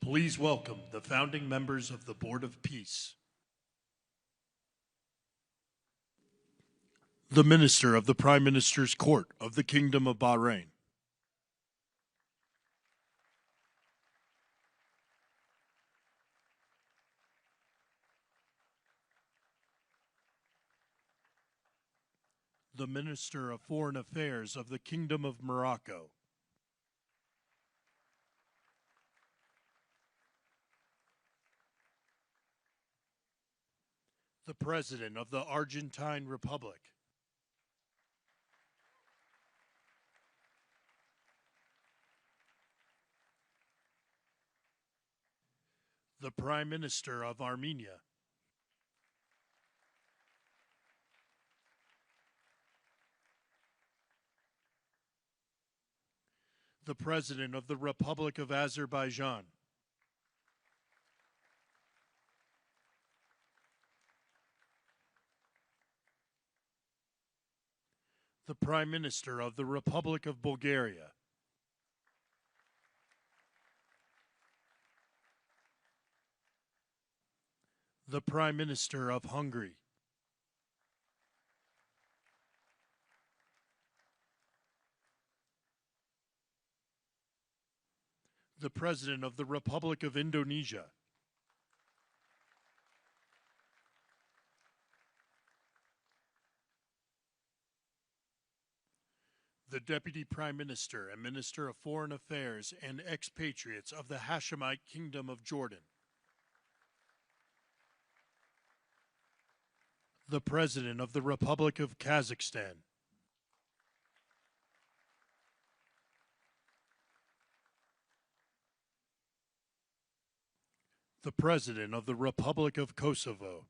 Please welcome the founding members of the Board of Peace. The Minister of the Prime Minister's Court of the Kingdom of Bahrain. The Minister of Foreign Affairs of the Kingdom of Morocco. The President of the Argentine Republic. The Prime Minister of Armenia. The President of the Republic of Azerbaijan. The Prime Minister of the Republic of Bulgaria. The Prime Minister of Hungary. The President of the Republic of Indonesia. The Deputy Prime Minister and Minister of Foreign Affairs and expatriates of the Hashemite Kingdom of Jordan. The President of the Republic of Kazakhstan. The President of the Republic of Kosovo.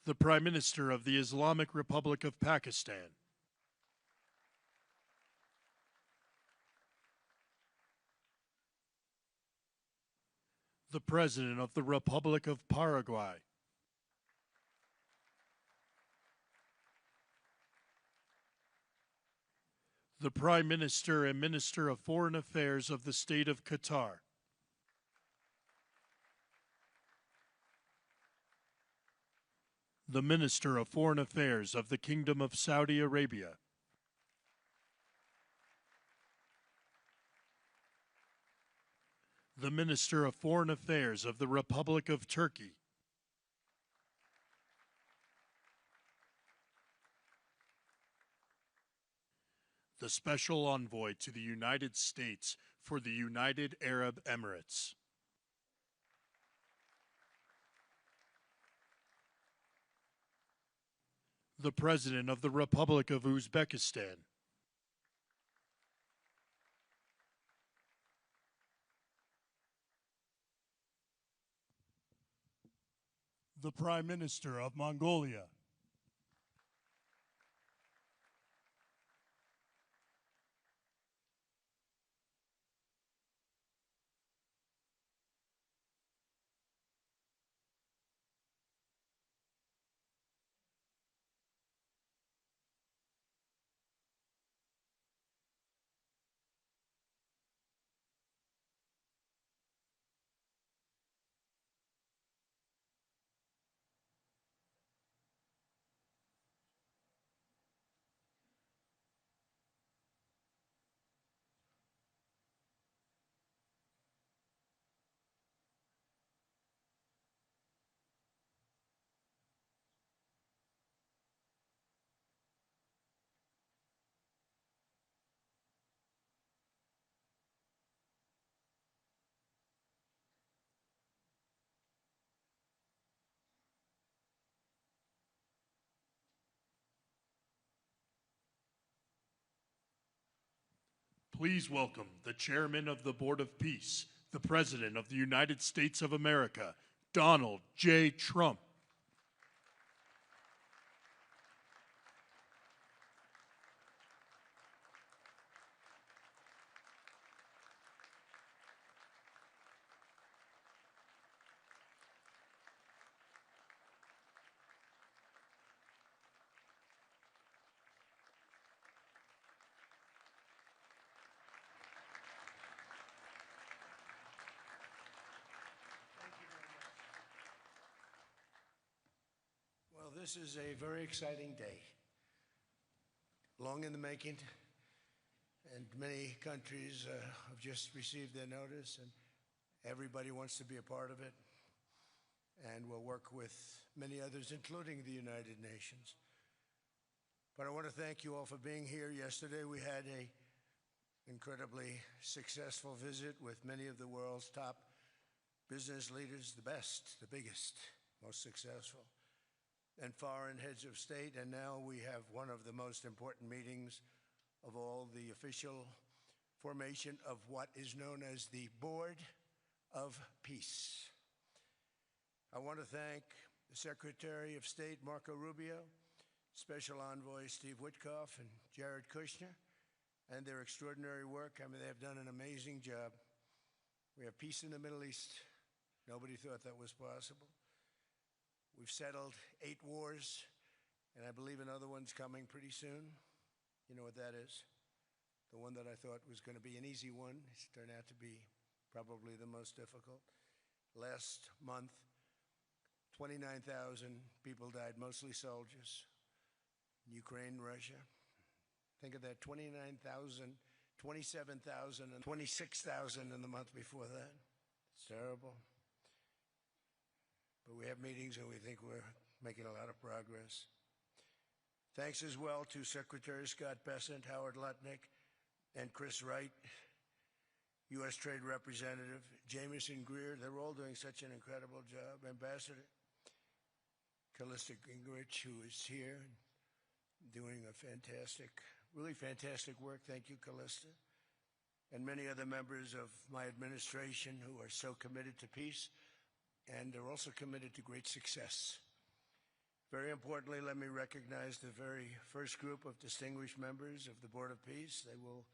The Prime Minister of the Islamic Republic of Pakistan. The President of the Republic of Paraguay. The Prime Minister and Minister of Foreign Affairs of the State of Qatar. The Minister of Foreign Affairs of the Kingdom of Saudi Arabia. The Minister of Foreign Affairs of the Republic of Turkey. The Special Envoy to the United States for the United Arab Emirates. The President of the Republic of Uzbekistan. The Prime Minister of Mongolia. Please welcome the Chairman of the Board of Peace, the President of the United States of America, Donald J. Trump. This is a very exciting day, long in the making, and many countries have just received their notice, and everybody wants to be a part of it, and we'll work with many others, including the United Nations. But I want to thank you all for being here. Yesterday we had an incredibly successful visit with many of the world's top business leaders, the best, the biggest, most successful, and foreign heads of state. And now we have one of the most important meetings of all, the official formation of what is known as the Board of Peace. I want to thank the Secretary of State, Marco Rubio, Special Envoy Steve Witkoff, and Jared Kushner, and their extraordinary work. I mean, they have done an amazing job. We have peace in the Middle East. Nobody thought that was possible. We've settled 8 wars, and I believe another one's coming pretty soon. You know what that is? The one that I thought was going to be an easy one. It's turned out to be probably the most difficult. Last month, 29,000 people died, mostly soldiers. Ukraine, Russia. Think of that, 29,000, 27,000, and 26,000 in the month before that. It's terrible. But we have meetings, and we think we're making a lot of progress. Thanks as well to Secretary Scott Bessent, Howard Lutnick, and Chris Wright, U.S. Trade Representative, Jameson Greer. They're all doing such an incredible job. Ambassador Callista Gingrich, who is here, doing a fantastic, really fantastic work. Thank you, Callista. And many other members of my administration who are so committed to peace and are also committed to great success. Very importantly, let me recognize the very first group of distinguished members of the Board of Peace. They will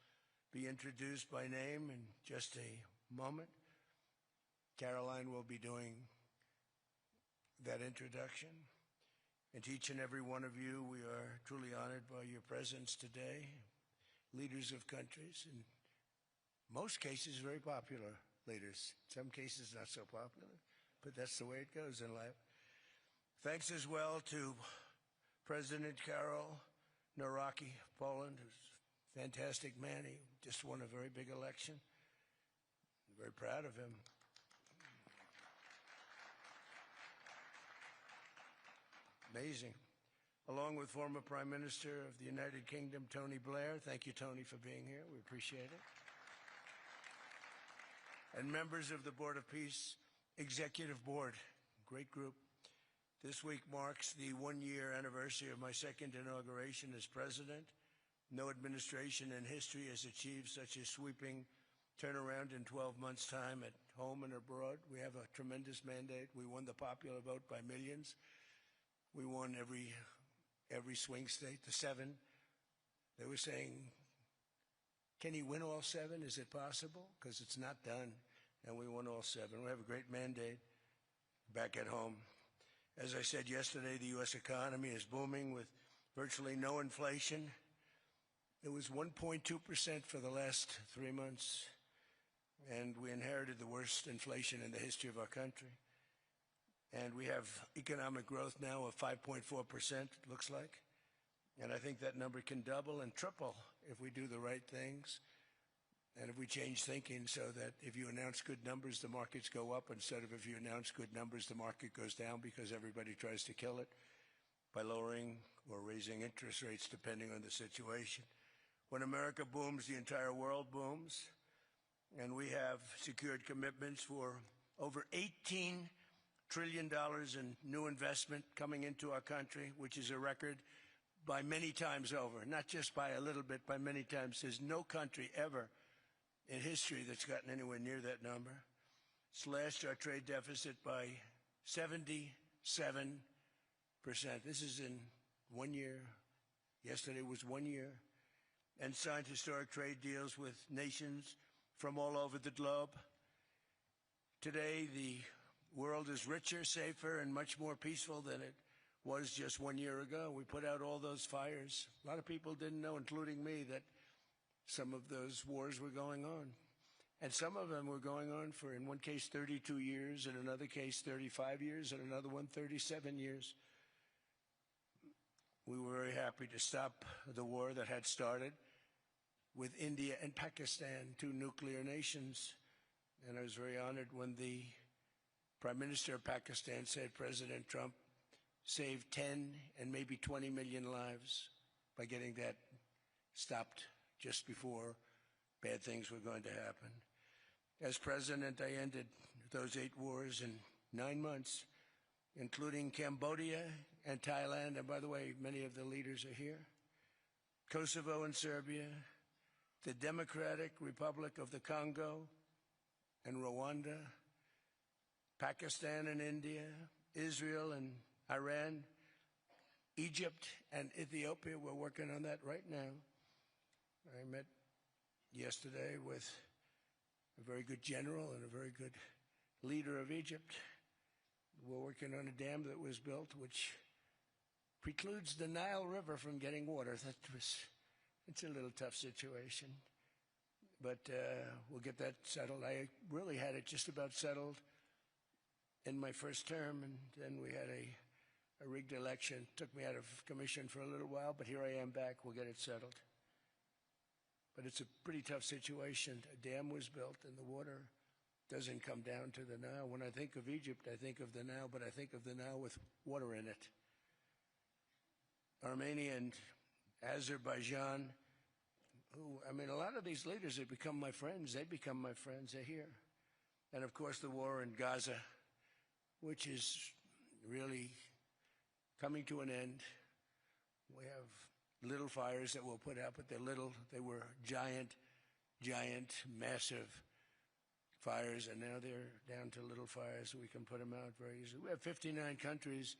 be introduced by name in just a moment. Caroline will be doing that introduction. And to each and every one of you, we are truly honored by your presence today. Leaders of countries, in most cases very popular leaders, some cases not so popular, but that's the way it goes in life. Thanks as well to President Karol Nawrocki of Poland, who's a fantastic man. He just won a very big election. I'm very proud of him. Amazing. Along with former Prime Minister of the United Kingdom, Tony Blair. Thank you, Tony, for being here. We appreciate it. And members of the Board of Peace Executive Board, great group. This week marks the 1-year anniversary of my second inauguration as president. No administration in history has achieved such a sweeping turnaround in 12 months' time at home and abroad. We have a tremendous mandate. We won the popular vote by millions. We won every swing state, the 7. They were saying, can he win all 7? Is it possible? Because it's not done. And we won all 7. We have a great mandate back at home. As I said yesterday, the U.S. economy is booming with virtually no inflation. It was 1.2% for the last 3 months, and we inherited the worst inflation in the history of our country. And we have economic growth now of 5.4%, it looks like. And I think that number can double and triple if we do the right things. And if we change thinking so that if you announce good numbers, the markets go up, instead of if you announce good numbers, the market goes down because everybody tries to kill it by lowering or raising interest rates depending on the situation. When America booms, the entire world booms. And we have secured commitments for over $18 trillion in new investment coming into our country, which is a record by many times over, not just by a little bit, by many times. There's no country ever in history that's gotten anywhere near that number. Slashed our trade deficit by 77%. This is in 1 year. Yesterday was 1 year. And signed historic trade deals with nations from all over the globe. Today, the world is richer, safer, and much more peaceful than it was just 1 year ago. We put out all those fires. A lot of people didn't know, including me, that some of those wars were going on. And some of them were going on for, in one case, 32 years, in another case, 35 years, and another one, 37 years. we were very happy to stop the war that had started with India and Pakistan, two nuclear nations. And I was very honored when the Prime Minister of Pakistan said President Trump saved 10 and maybe 20 million lives by getting that stopped just before bad things were going to happen. As president, I ended those 8 wars in 9 months, including Cambodia and Thailand. And by the way, many of the leaders are here. Kosovo and Serbia, the Democratic Republic of the Congo and Rwanda, Pakistan and India, Israel and Iran, Egypt and Ethiopia. We're working on that right now. I met yesterday with a very good general and a very good leader of Egypt. We're working on a dam that was built which precludes the Nile River from getting water. It's a little tough situation, but we'll get that settled. I really had it just about settled in my first term, and then we had a rigged election. Took me out of commission for a little while, but here I am back. We'll get it settled. But it's a pretty tough situation. A dam was built, and the water doesn't come down to the Nile. When I think of Egypt, I think of the Nile, but I think of the Nile with water in it. Armenia and Azerbaijan, a lot of these leaders have become my friends. They become my friends. They're here. And, of course, the war in Gaza, which is really coming to an end. We have little fires that we'll put out, but they're little. They were giant, massive fires, and now they're down to little fires. We can put them out very easily. We have 59 countries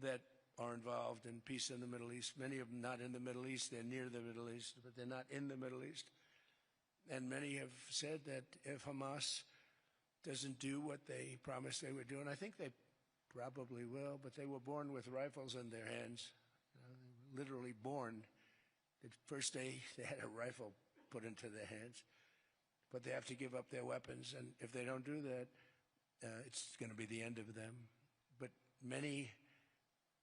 that are involved in peace in the Middle East. Many of them not in the Middle East. They're near the Middle East, but they're not in the Middle East. And many have said that if Hamas doesn't do what they promised they would do, and I think they probably will, but they were born with rifles in their hands, literally born. The first day they had a rifle put into their hands, but they have to give up their weapons, and if they don't do that, it's going to be the end of them. But many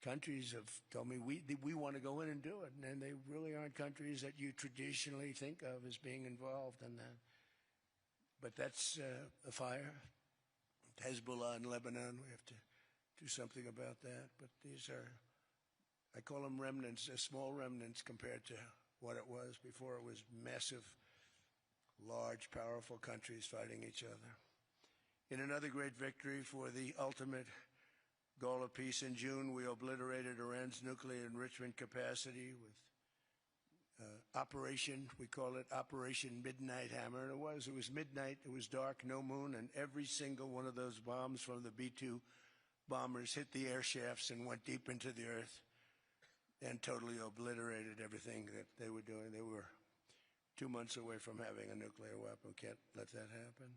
countries have told me we want to go in and do it, and they really aren't countries that you traditionally think of as being involved in that. But that's a fire. Hezbollah in Lebanon, we have to do something about that. But these are, I call them remnants. They're small remnants compared to what it was before. It was massive, large, powerful countries fighting each other. In another great victory for the ultimate goal of peace, in June, we obliterated Iran's nuclear enrichment capacity with Operation, we call it Operation Midnight Hammer. And it was midnight, it was dark, no moon, and every single one of those bombs from the B-2 bombers hit the air shafts and went deep into the earth and totally obliterated everything that they were doing. They were 2 months away from having a nuclear weapon. Can't let that happen.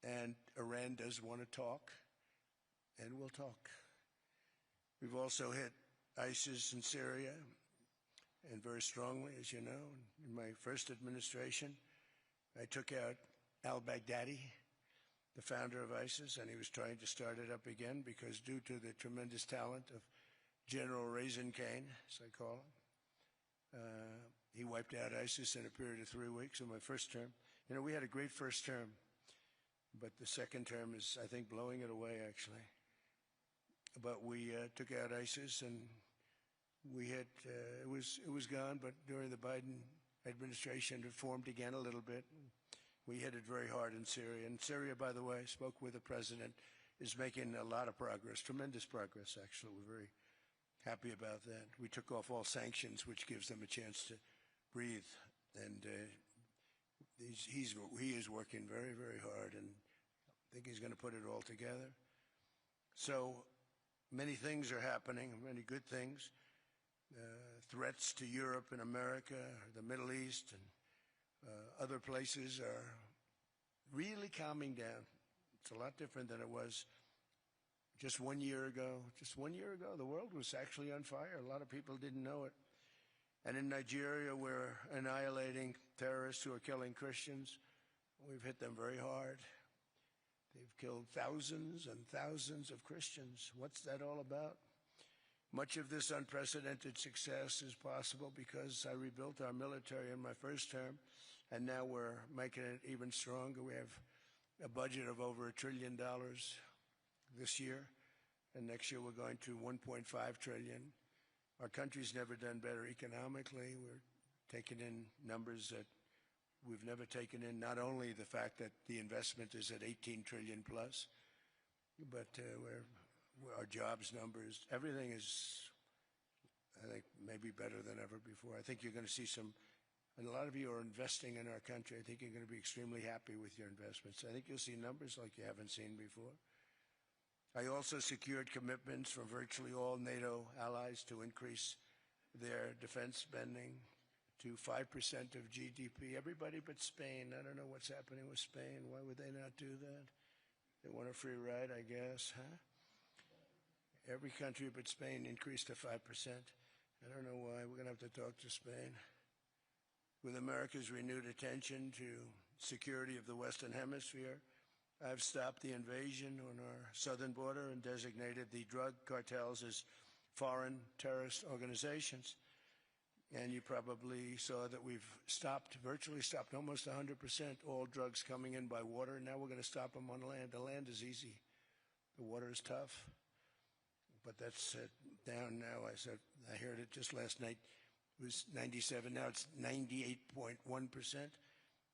And Iran does want to talk, and we'll talk. We've also hit ISIS in Syria, and very strongly, as you know. In my first administration, I took out al-Baghdadi, the founder of ISIS, and he was trying to start it up again because due to the tremendous talent of General Raisin Kane, as I call him, he wiped out ISIS in a period of 3 weeks in my first term. You know, we had a great first term, but the second term is, I think, blowing it away, actually. But we took out ISIS, and we had, it was gone, but during the Biden administration, it formed again a little bit. We hit it very hard in Syria. And Syria, by the way, I spoke with the president, is making a lot of progress, tremendous progress, actually. We're very happy about that. We took off all sanctions, which gives them a chance to breathe. And he is working very, very hard, and I think he's going to put it all together. So many things are happening, many good things. Threats to Europe and America, the Middle East, and other places are really calming down. It's a lot different than it was just 1 year ago. Just 1 year ago, the world was actually on fire. A lot of people didn't know it. And in Nigeria, we're annihilating terrorists who are killing Christians. We've hit them very hard. They've killed thousands and thousands of Christians. What's that all about? Much of this unprecedented success is possible because I rebuilt our military in my first term, and now we're making it even stronger. We have a budget of over $1 trillion this year, and next year we're going to $1.5 trillion. Our country's never done better economically. We're taking in numbers that we've never taken in, not only the fact that the investment is at 18 trillion plus, but our jobs numbers, everything is, I think, maybe better than ever before. I think you're going to see and a lot of you are investing in our country. I think you're going to be extremely happy with your investments. I think you'll see numbers like you haven't seen before. I also secured commitments from virtually all NATO allies to increase their defense spending to 5% of GDP. Everybody but Spain. I don't know what's happening with Spain. Why would they not do that? They want a free ride, I guess, huh? Every country but Spain increased to 5%. I don't know why. We're going to have to talk to Spain. With America's renewed attention to security of the Western Hemisphere, I've stopped the invasion on our southern border and designated the drug cartels as foreign terrorist organizations. And you probably saw that we've virtually stopped almost 100% all drugs coming in by water. Now we're going to stop them on land. The land is easy. The water is tough. But that's down now. I heard it just last night. It was 97. Now it's 98.1%.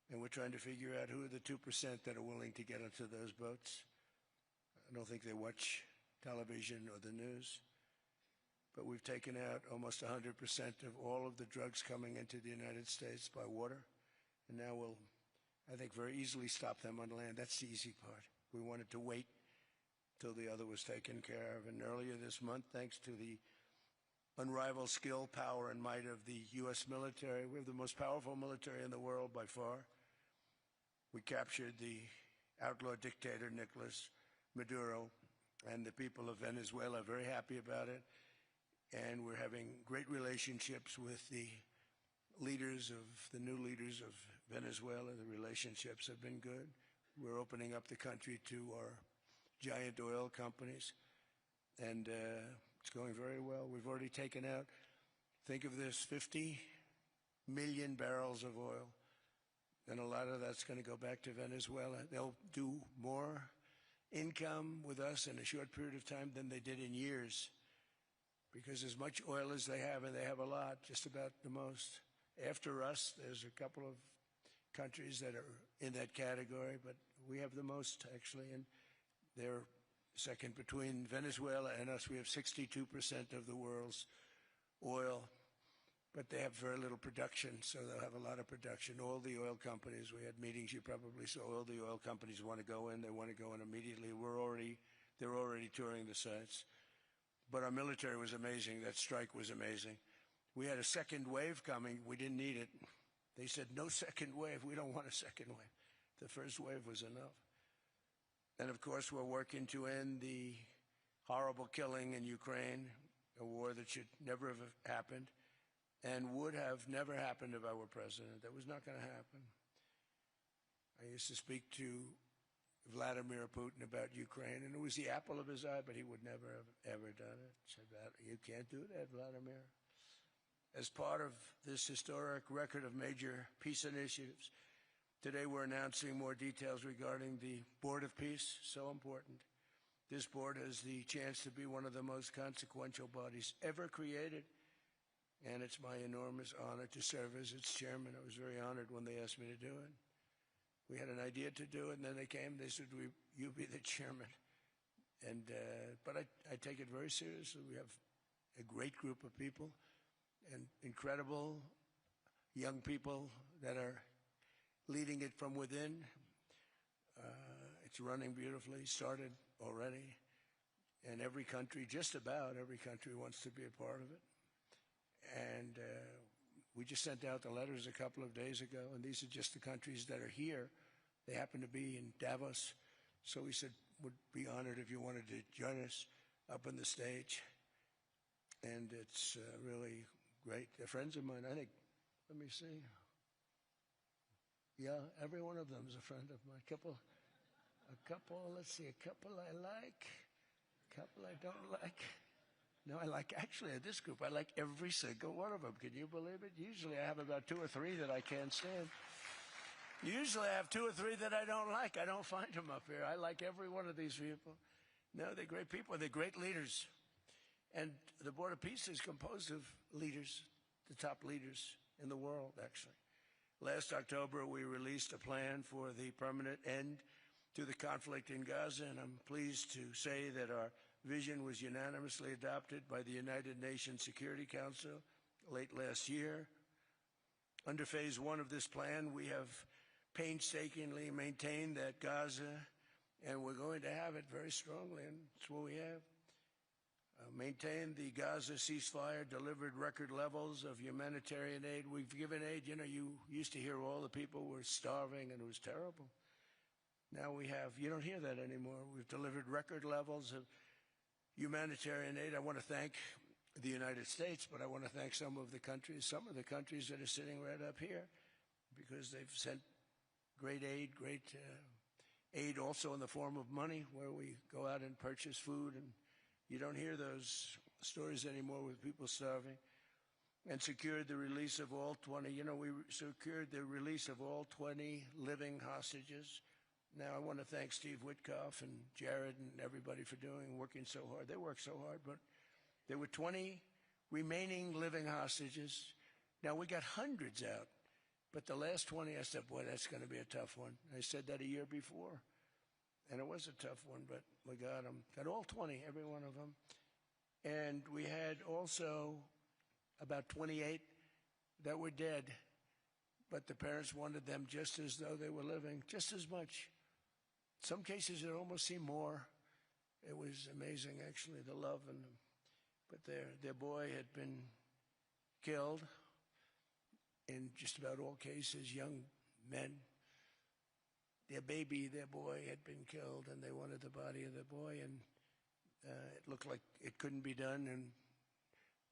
And we're trying to figure out who are the 2% that are willing to get onto those boats. I don't think they watch television or the news. But we've taken out almost 100% of all of the drugs coming into the United States by water. And now we'll, I think, very easily stop them on land. That's the easy part. We wanted to wait till the other was taken care of. And earlier this month, thanks to the unrivaled skill, power, and might of the U.S. military, we have the most powerful military in the world by far. We captured the outlaw dictator, Nicolas Maduro, and the people of Venezuela are very happy about it. And we're having great relationships with the new leaders of Venezuela. The relationships have been good. We're opening up the country to our giant oil companies, and it's going very well. We've already taken out, think of this, 50 million barrels of oil, and a lot of that's going to go back to Venezuela. They'll do more income with us in a short period of time than they did in years, because as much oil as they have, and they have a lot, just about the most. After us, there's a couple of countries that are in that category, but we have the most, actually, and they're second between Venezuela and us. We have 62% of the world's oil, but they have very little production, so they'll have a lot of production. All the oil companies, we had meetings, you probably saw, all the oil companies want to go in. They want to go in immediately. They're already touring the sites. But our military was amazing. That strike was amazing. We had a second wave coming. We didn't need it. They said, no second wave. We don't want a second wave. The first wave was enough. And, of course, we're working to end the horrible killing in Ukraine, a war that should never have happened and would have never happened if I were president. That was not going to happen. I used to speak to Vladimir Putin about Ukraine, and it was the apple of his eye, but he would never have ever done it. Said, you can't do that, Vladimir. As part of this historic record of major peace initiatives, today we're announcing more details regarding the Board of Peace, so important. This board has the chance to be one of the most consequential bodies ever created, and it's my enormous honor to serve as its chairman. I was very honored when they asked me to do it. We had an idea to do it, and then they came. They said, you be the chairman. And but I take it very seriously. We have a great group of people and incredible young people that are leading it from within. It's running beautifully, started already. And every country, just about every country, wants to be a part of it. And we just sent out the letters a couple of days ago, and these are just the countries that are here. They happen to be in Davos, so we said would be honored if you wanted to join us up on the stage. And it's really great. They're friends of mine. I think, let me see. Yeah, every one of them is a friend of mine. Let's see, a couple I like, a couple I don't like. No, actually, at this group, I like every single one of them. Can you believe it? Usually I have about 2 or 3 that I can't stand. Usually I have 2 or 3 that I don't like. I don't find them up here. I like every one of these people. No, they're great people. They're great leaders. And the Board of Peace is composed of leaders, the top leaders in the world, actually. Last October, we released a plan for the permanent end to the conflict in Gaza, and I'm pleased to say that our vision was unanimously adopted by the United Nations Security Council late last year. Under phase 1 of this plan, we have painstakingly maintained that Gaza, and we're going to have it very strongly, and that's what we have. Maintained the Gaza ceasefire, delivered record levels of humanitarian aid. We've given aid. You know, you used to hear all the people were starving and it was terrible. Now you don't hear that anymore. We've delivered record levels of humanitarian aid. I want to thank the United States, but I want to thank some of the countries that are sitting right up here, because they've sent great aid, aid also in the form of money, where we go out and purchase food, and you don't hear those stories anymore with people starving. And secured the release of all 20, we secured the release of all 20 living hostages. Now, I want to thank Steve Witkoff and Jared and everybody for working so hard. They worked so hard, but there were 20 remaining living hostages. Now, we got hundreds out, but the last 20, I said, boy, that's going to be a tough one. I said that a year before, and it was a tough one, but we got them. Got all 20, every one of them. And we had also about 28 that were dead, but the parents wanted them just as though they were living, just as much. Some cases, it almost seemed more. It was amazing, actually, the love. But their boy had been killed in just about all cases, young men. Their boy had been killed, and they wanted the body of the boy, and it looked like it couldn't be done. And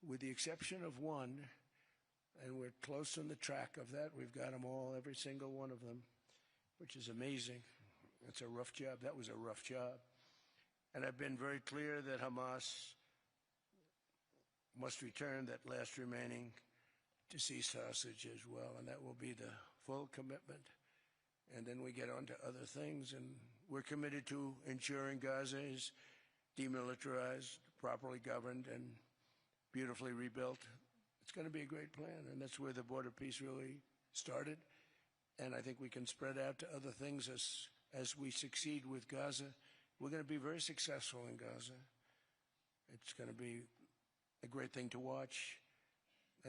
with the exception of one, and we're close on the track of that, we've got them all, every single one of them, which is amazing. It's a rough job. That was a rough job. And I've been very clear that Hamas must return that last remaining deceased hostage as well, and that will be the full commitment. And then we get on to other things, and we're committed to ensuring Gaza is demilitarized, properly governed, and beautifully rebuilt. It's going to be a great plan, and that's where the Board of Peace really started. And I think we can spread out to other things as we succeed with Gaza. We're going to be very successful in Gaza. It's going to be a great thing to watch,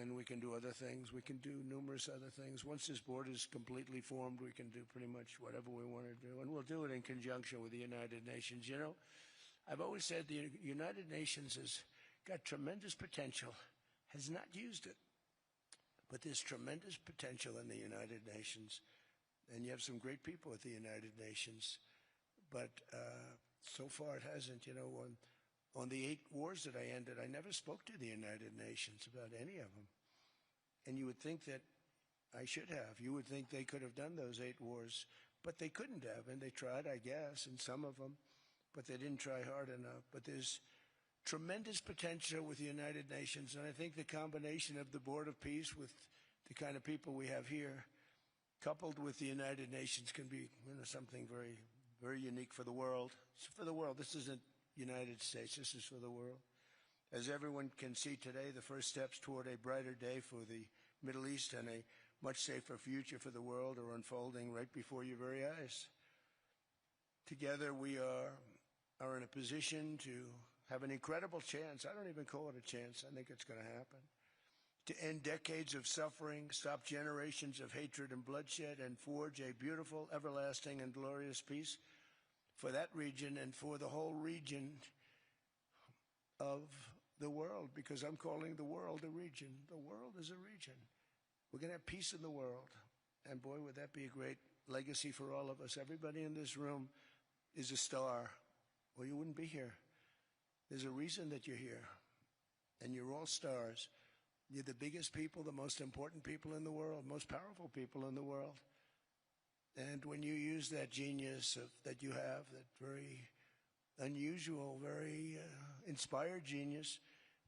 and we can do other things. We can do numerous other things. Once this board is completely formed, we can do pretty much whatever we want to do, and we'll do it in conjunction with the United Nations. You know, I've always said the United Nations has got tremendous potential, has not used it, but there's tremendous potential in the United Nations, and you have some great people at the United Nations, but so far it hasn't. You know, on the 8 wars that I ended, I never spoke to the United Nations about any of them. And you would think that I should have. You would think they could have done those 8 wars, but they couldn't have. And they tried, I guess, in some of them, but they didn't try hard enough. But there's tremendous potential with the United Nations. And I think the combination of the Board of Peace with the kind of people we have here, coupled with the United Nations, can be, you know, something very, very unique for the world. It's for the world. This isn't United States. This is for the world. As everyone can see today, the first steps toward a brighter day for the Middle East and a much safer future for the world are unfolding right before your very eyes. Together, we are in a position to have an incredible chance. I don't even call it a chance. I think it's going to happen. To end decades of suffering, stop generations of hatred and bloodshed, and forge a beautiful, everlasting, and glorious peace for that region and for the whole region of the world, because I'm calling the world a region. The world is a region. We're going to have peace in the world. And boy, would that be a great legacy for all of us. Everybody in this room is a star, or you wouldn't be here. There's a reason that you're here, and you're all stars. You're the biggest people, the most important people in the world, most powerful people in the world. And when you use that genius that you have, that very unusual, very inspired genius,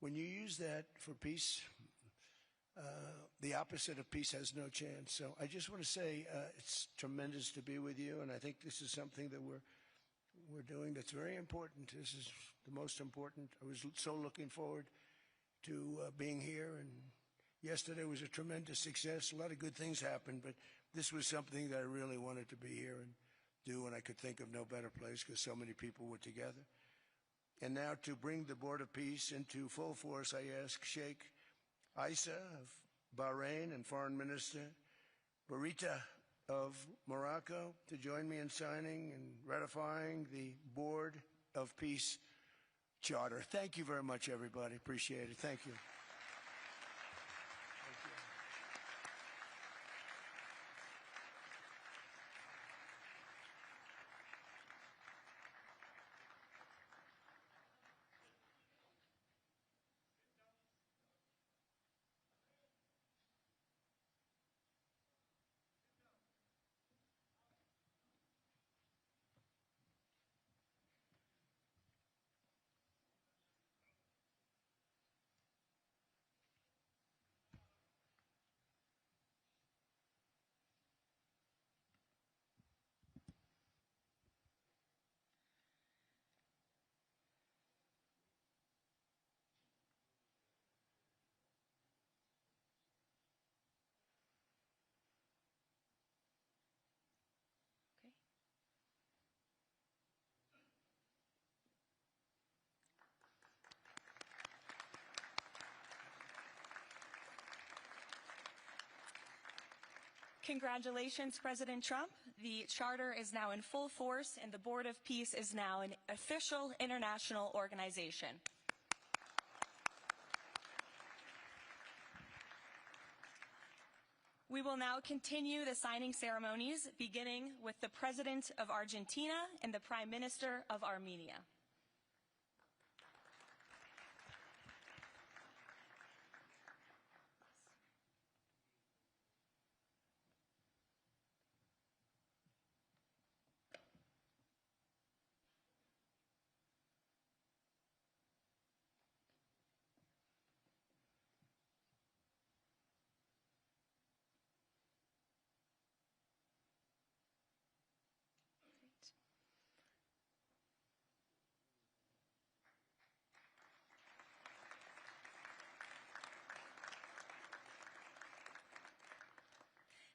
when you use that for peace, the opposite of peace has no chance. So I just want to say it's tremendous to be with you, and I think this is something that we're doing that's very important. This is the most important. I was so looking forward to being here, and yesterday was a tremendous success. A lot of good things happened, but this was something that I really wanted to be here and do, and I could think of no better place because so many people were together. And now to bring the Board of Peace into full force, I ask Sheikh Isa of Bahrain and Foreign Minister Barita of Morocco to join me in signing and ratifying the Board of Peace Charter. Thank you very much, everybody. Appreciate it. Thank you. Congratulations, President Trump. The Charter is now in full force, and the Board of Peace is now an official international organization. We will now continue the signing ceremonies, beginning with the President of Argentina and the Prime Minister of Armenia.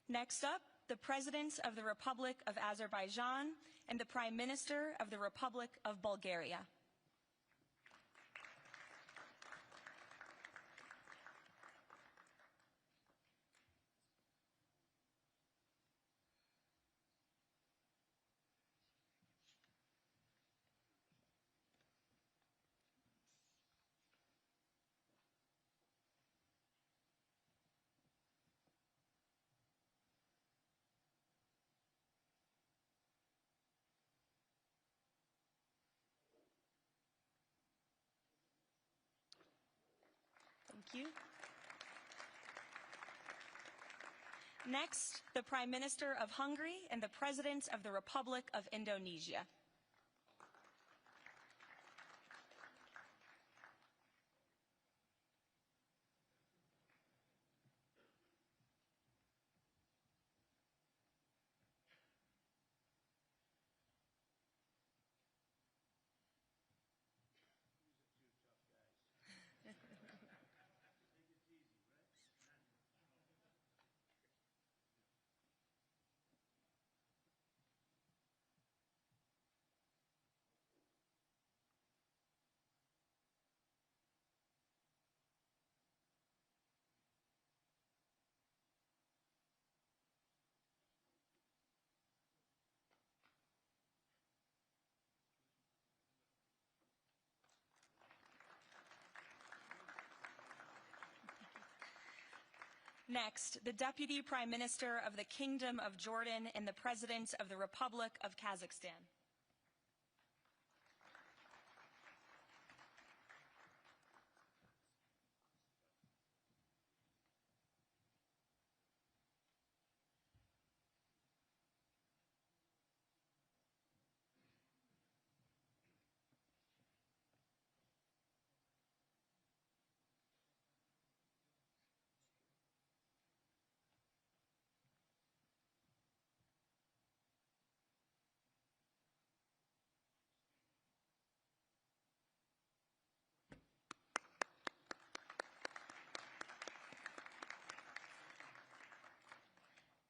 Next up, the President of the Republic of Azerbaijan and the Prime Minister of the Republic of Bulgaria. Thank you. Next, the Prime Minister of Hungary and the President of the Republic of Indonesia. Next, the Deputy Prime Minister of the Kingdom of Jordan and the President of the Republic of Kazakhstan.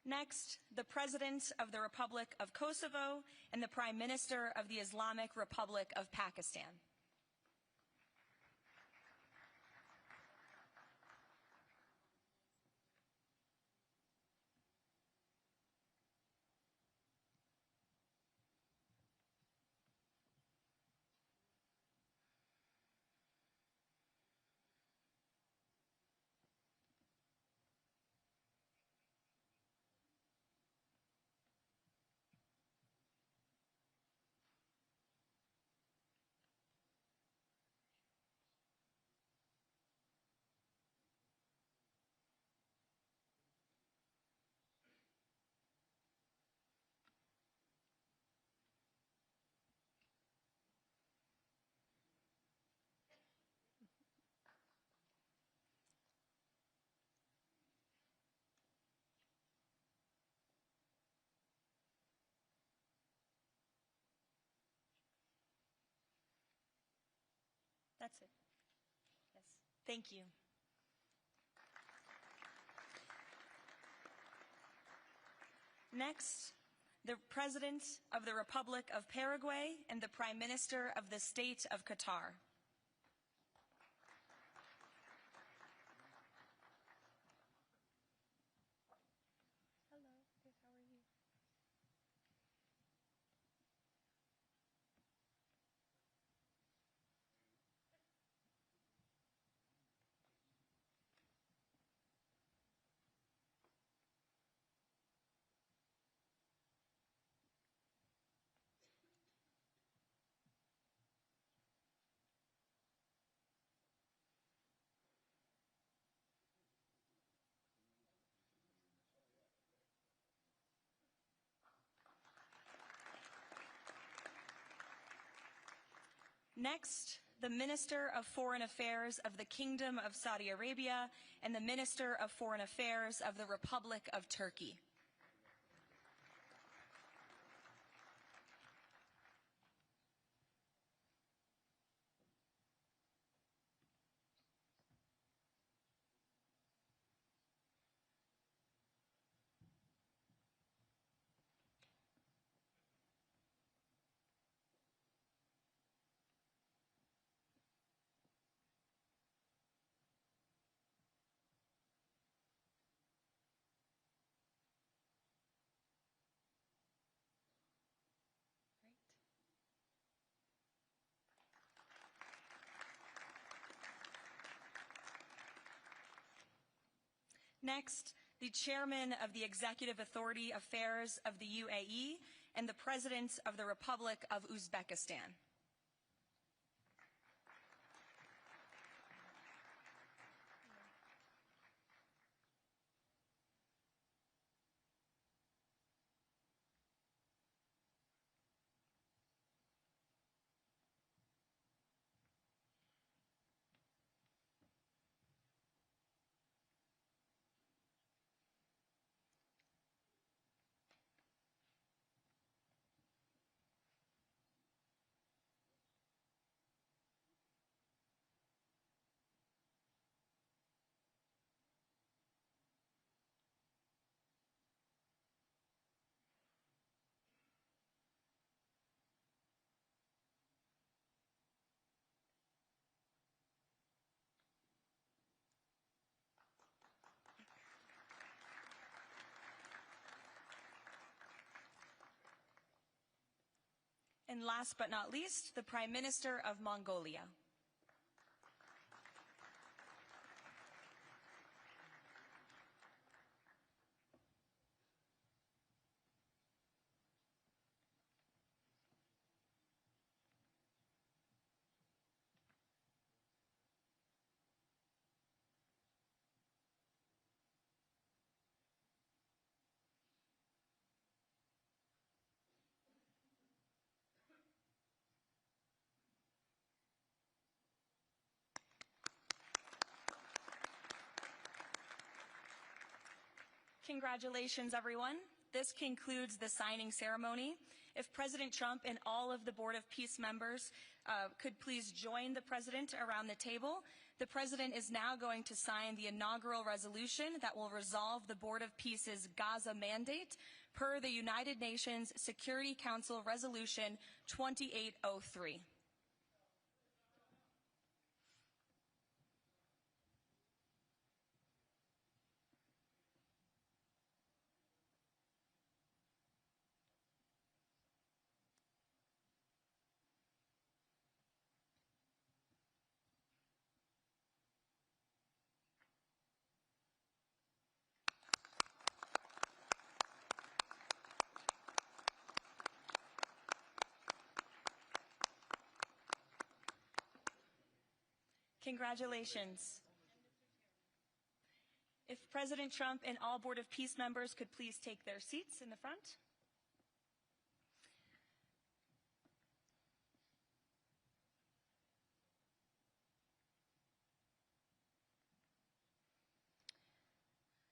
Next, the President of the Republic of Kosovo and the Prime Minister of the Islamic Republic of Pakistan. That's it. Yes. Thank you. Next, the President of the Republic of Paraguay and the Prime Minister of the State of Qatar. Next, the Minister of Foreign Affairs of the Kingdom of Saudi Arabia and the Minister of Foreign Affairs of the Republic of Turkey. Next, the Chairman of the Executive Authority Affairs of the UAE and the President of the Republic of Uzbekistan. And last but not least, the Prime Minister of Mongolia. Congratulations, everyone. This concludes the signing ceremony. If President Trump and all of the Board of Peace members could please join the President around the table, The President is now going to sign the inaugural resolution that will resolve the Board of Peace's Gaza mandate per the United Nations Security Council Resolution 2803. Congratulations. If President Trump and all Board of Peace members could please take their seats in the front.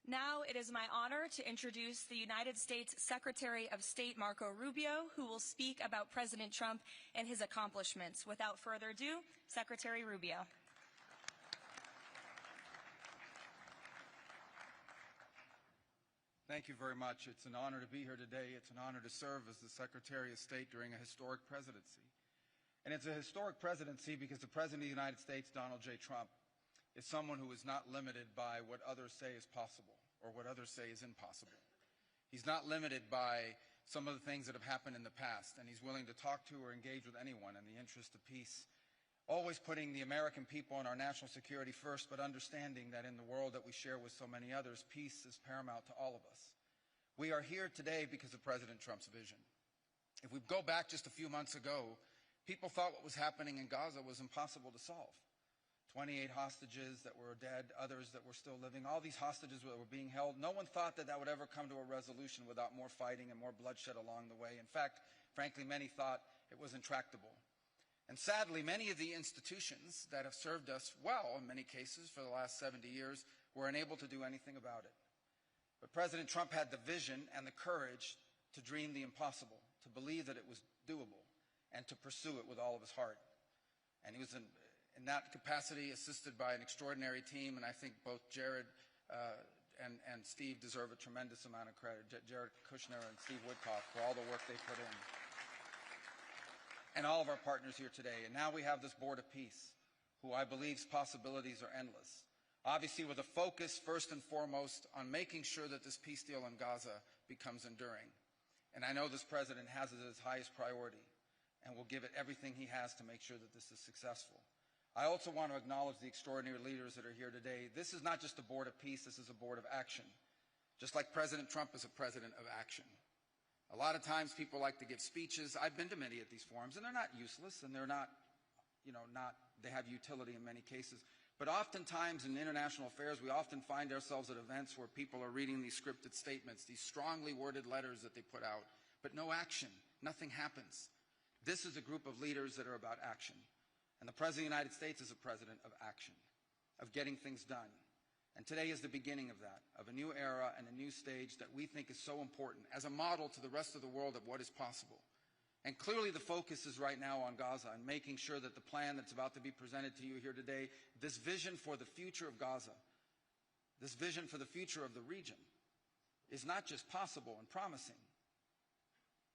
Now it is my honor to introduce the United States Secretary of State Marco Rubio, who will speak about President Trump and his accomplishments. Without further ado, Secretary Rubio. Thank you very much. It's an honor to be here today. It's an honor to serve as the Secretary of State during a historic presidency. And it's a historic presidency because the President of the United States, Donald J. Trump, is someone who is not limited by what others say is possible or what others say is impossible. He's not limited by some of the things that have happened in the past, and he's willing to talk to or engage with anyone in the interest of peace, always putting the American people and our national security first, but understanding that in the world that we share with so many others, peace is paramount to all of us. We are here today because of President Trump's vision. If we go back just a few months ago, people thought what was happening in Gaza was impossible to solve. 28 hostages that were dead, others that were still living, all these hostages that were being held. No one thought that that would ever come to a resolution without more fighting and more bloodshed along the way. In fact, frankly, many thought it was intractable. And sadly, many of the institutions that have served us well in many cases for the last 70 years were unable to do anything about it. But President Trump had the vision and the courage to dream the impossible, to believe that it was doable, and to pursue it with all of his heart. And he was in that capacity assisted by an extraordinary team, and I think both Jared and Steve deserve a tremendous amount of credit, Jared Kushner and Steve Woodcock, for all the work they put in. And all of our partners here today. And now we have this Board of Peace, who I believe's possibilities are endless. Obviously with a focus first and foremost on making sure that this peace deal in Gaza becomes enduring. And I know this president has it as his highest priority and will give it everything he has to make sure that this is successful. I also want to acknowledge the extraordinary leaders that are here today. This is not just a Board of Peace, this is a Board of Action. Just like President Trump is a president of action. A lot of times people like to give speeches. I've been to many of these forums, and they're not useless, and they're not, they have utility in many cases. But oftentimes in international affairs, we often find ourselves at events where people are reading these scripted statements, these strongly worded letters that they put out, but no action. Nothing happens. This is a group of leaders that are about action. And the President of the United States is a president of action, of getting things done. And today is the beginning of that, of a new era and a new stage that we think is so important as a model to the rest of the world of what is possible. And clearly the focus is right now on Gaza and making sure that the plan that's about to be presented to you here today, this vision for the future of Gaza, this vision for the future of the region, is not just possible and promising.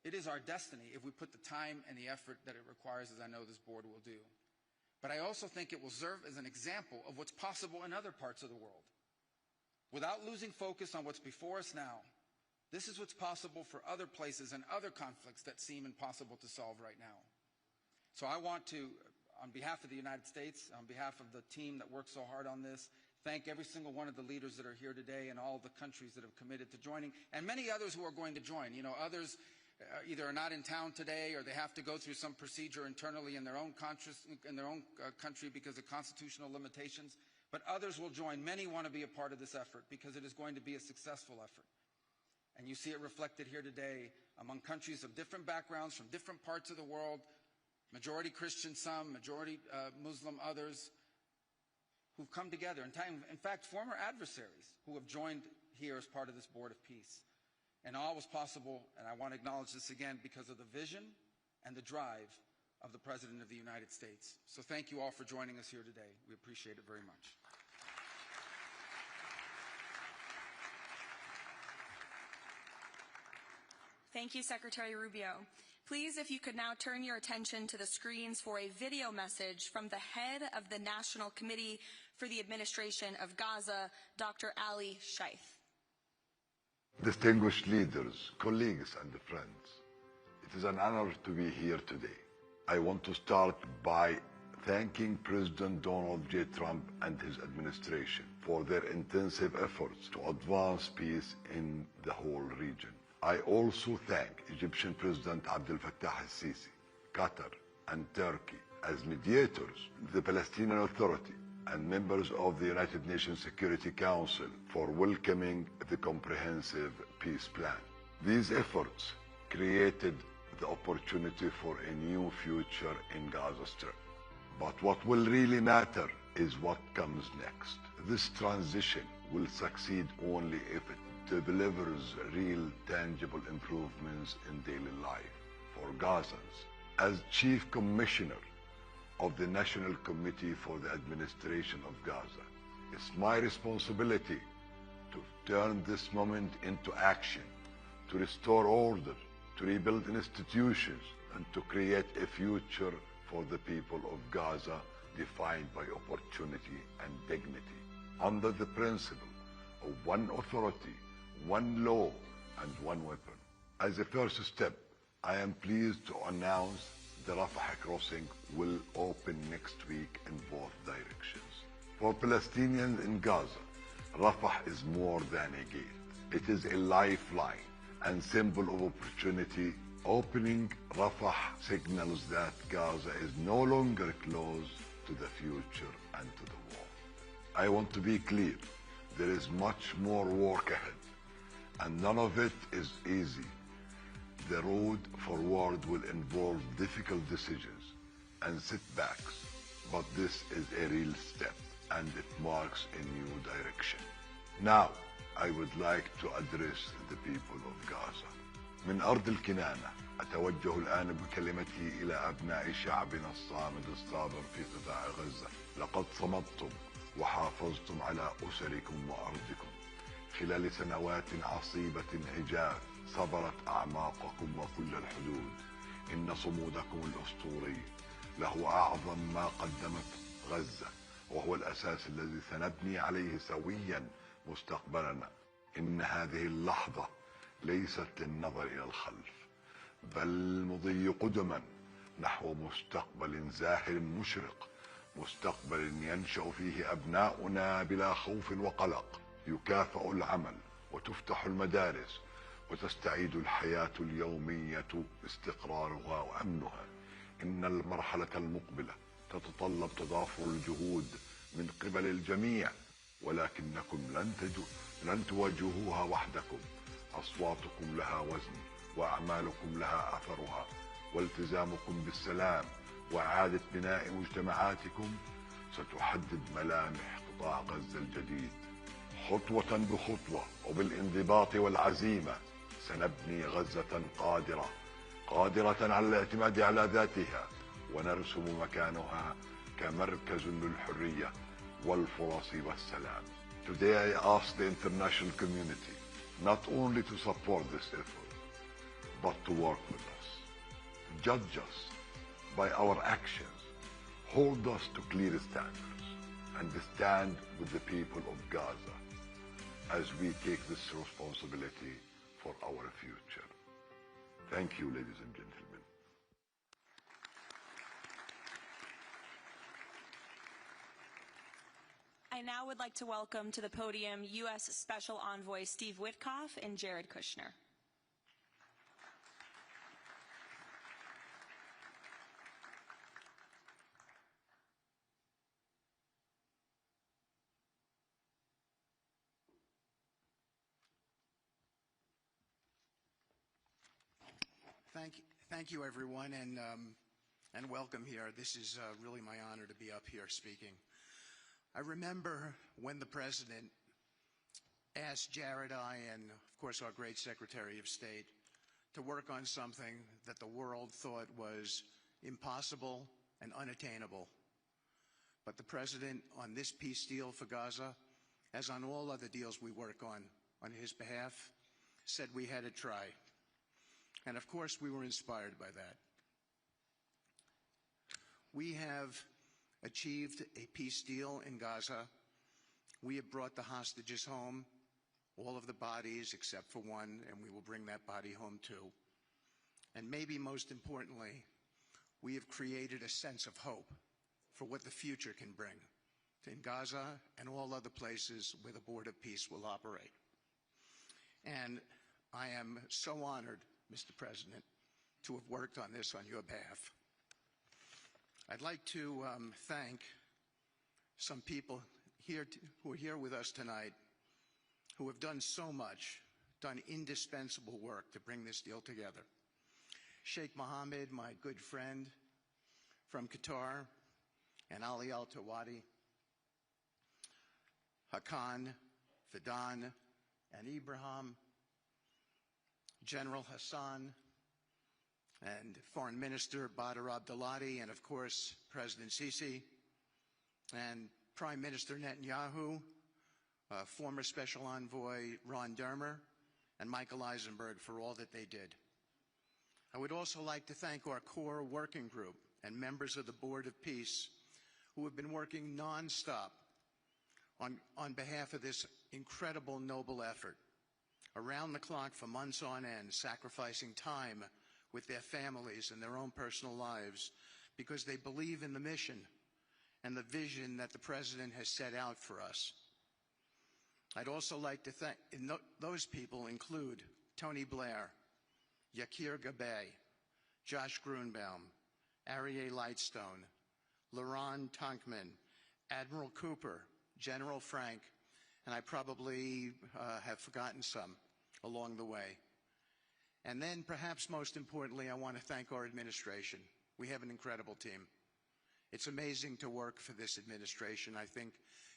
It is our destiny if we put the time and the effort that it requires, as I know this board will do. But I also think it will serve as an example of what's possible in other parts of the world. Without losing focus on what's before us now, this is what's possible for other places and other conflicts that seem impossible to solve right now. So I want to, on behalf of the United States, on behalf of the team that worked so hard on this, thank every single one of the leaders that are here today and all of the countries that have committed to joining, and many others who are going to join. Others either are not in town today or they have to go through some procedure internally in their own country because of constitutional limitations. But others will join. Many want to be a part of this effort because it is going to be a successful effort. And you see it reflected here today among countries of different backgrounds from different parts of the world, majority Christian some, majority Muslim others, who've come together. In fact, former adversaries who have joined here as part of this Board of Peace. And all was possible, and I want to acknowledge this again, because of the vision and the drive of the President of the United States. So thank you all for joining us here today. We appreciate it very much. Thank you, Secretary Rubio. Please, if you could now turn your attention to the screens for a video message from the head of the National Committee for the Administration of Gaza, Dr. Ali Shaith. Distinguished leaders, colleagues, and friends, it is an honor to be here today. I want to start by thanking President Donald J. Trump and his administration for their intensive efforts to advance peace in the whole region. I also thank Egyptian President Abdel Fattah al-Sisi, Qatar, and Turkey as mediators, the Palestinian Authority, and members of the United Nations Security Council for welcoming the comprehensive peace plan. These efforts created the opportunity for a new future in Gaza Strip. But what will really matter is what comes next. This transition will succeed only if it delivers real, tangible improvements in daily life for Gazans. As Chief Commissioner of the National Committee for the Administration of Gaza, it's my responsibility to turn this moment into action, to restore order, to rebuild institutions, and to create a future for the people of Gaza defined by opportunity and dignity, under the principle of one authority, one law, and one weapon. As a first step, I am pleased to announce the Rafah crossing will open next week in both directions. For Palestinians in Gaza, Rafah is more than a gate. It is a lifeline and symbol of opportunity. Opening Rafah signals that Gaza is no longer closed to the future and to the war. I want to be clear, there is much more work ahead, and none of it is easy. The road forward will involve difficult decisions and setbacks, but this is a real step, and it marks a new direction. Now, I would like to address the people of Gaza. من أرض الكنانة أتوجه الآن بكلمتي إلى أبناء شعبنا الصامد الصابر في قطاع غزة. لقد صمدتم وحافظتم على أسركم وأرضكم خلال سنوات عصيبة هجاف صبرت أعماقكم وكل الحدود. إن صمودكم الأسطوري له أعظم ما قدمت غزة، وهو الأساس الذي سنبني عليه سويا مستقبلنا. إن هذه اللحظة ليست للنظر إلى الخلف، بل المضي قدما نحو مستقبل زاهر مشرق، مستقبل ينشأ فيه أبناؤنا بلا خوف وقلق. يكافأ العمل وتفتح المدارس وتستعيد الحياة اليومية استقرارها وأمنها. إن المرحلة المقبلة تتطلب تضافر الجهود من قبل الجميع، ولكنكم لن تواجهوها وحدكم. أصواتكم لها وزن، وأعمالكم لها أثرها، والتزامكم بالسلام وإعادة بناء مجتمعاتكم ستحدد ملامح قطاع غزة الجديد. خطوة بخطوة وبالانضباط والعزيمة سنبني غزة قادرة على الاعتماد على ذاتها، ونرسم مكانها كمركز للحرية والفرص والسلام. Today I ask the international community not only to support this effort, but to work with us. Judge us by our actions, hold us to clear standards, and stand with the people of Gaza as we take this responsibility for our future. Thank you, ladies and gentlemen. I now would like to welcome to the podium U.S. Special Envoy Steve Witkoff and Jared Kushner. Thank you, everyone, and welcome here. This is really my honor to be up here speaking. I remember when the President asked Jared, and of course our great Secretary of State, to work on something that the world thought was impossible, and unattainable. But the President, on this peace deal for Gaza, as on all other deals we work on his behalf, said we had to try. And of course, we were inspired by that. We have achieved a peace deal in Gaza. We have brought the hostages home, all of the bodies except for one, and we will bring that body home too. And maybe most importantly, we have created a sense of hope for what the future can bring in Gaza and all other places where the Board of Peace will operate. And I am so honored, Mr. President, to have worked on this on your behalf. I'd like to thank some people here who are here with us tonight who have done so much, done indispensable work to bring this deal together. Sheikh Mohammed, my good friend from Qatar, and Ali Al-Tawadi, Hakan, Fidan, and Ibrahim, General Hassan, and Foreign Minister Badr Abdulati, and of course, President Sisi, and Prime Minister Netanyahu, former Special Envoy Ron Dermer, and Michael Eisenberg for all that they did. I would also like to thank our core working group and members of the Board of Peace who have been working nonstop on behalf of this incredible, noble effort, around the clock for months on end, sacrificing time with their families and their own personal lives because they believe in the mission and the vision that the President has set out for us. I'd also like to thank, those people include Tony Blair, Yakir Gabay, Josh Grunbaum, Aryeh Lightstone, Laron Tonkman, Admiral Cooper, General Frank, and I probably have forgotten some along the way. And then, perhaps most importantly, I want to thank our administration. We have an incredible team. It's amazing to work for this administration. I think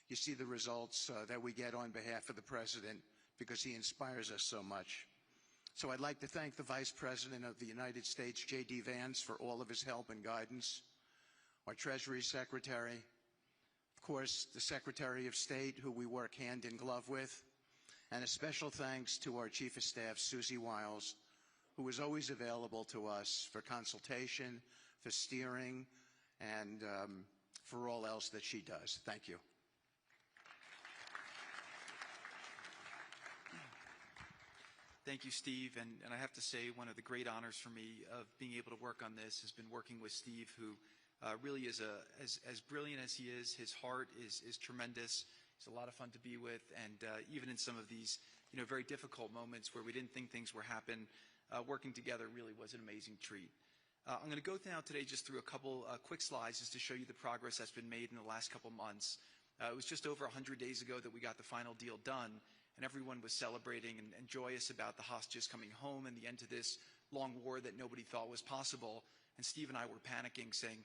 you see the results that we get on behalf of the President because he inspires us so much. So I'd like to thank the Vice President of the United States, J.D. Vance, for all of his help and guidance, our Treasury Secretary, of course, the Secretary of State, who we work hand in glove with, and a special thanks to our Chief of Staff, Susie Wiles, who is always available to us for consultation, for steering, and for all else that she does. Thank you. Thank you, Steve. And I have to say, one of the great honors for me of being able to work on this has been working with Steve, who really is as brilliant as he is. His heart is tremendous. He's a lot of fun to be with. And even in some of these, very difficult moments where we didn't think things were happening, working together really was an amazing treat. I'm going to go now today just through a couple quick slides just to show you the progress that's been made in the last couple months. It was just over 100 days ago that we got the final deal done, and everyone was celebrating and joyous about the hostages coming home and the end to this long war that nobody thought was possible. And Steve and I were panicking, saying,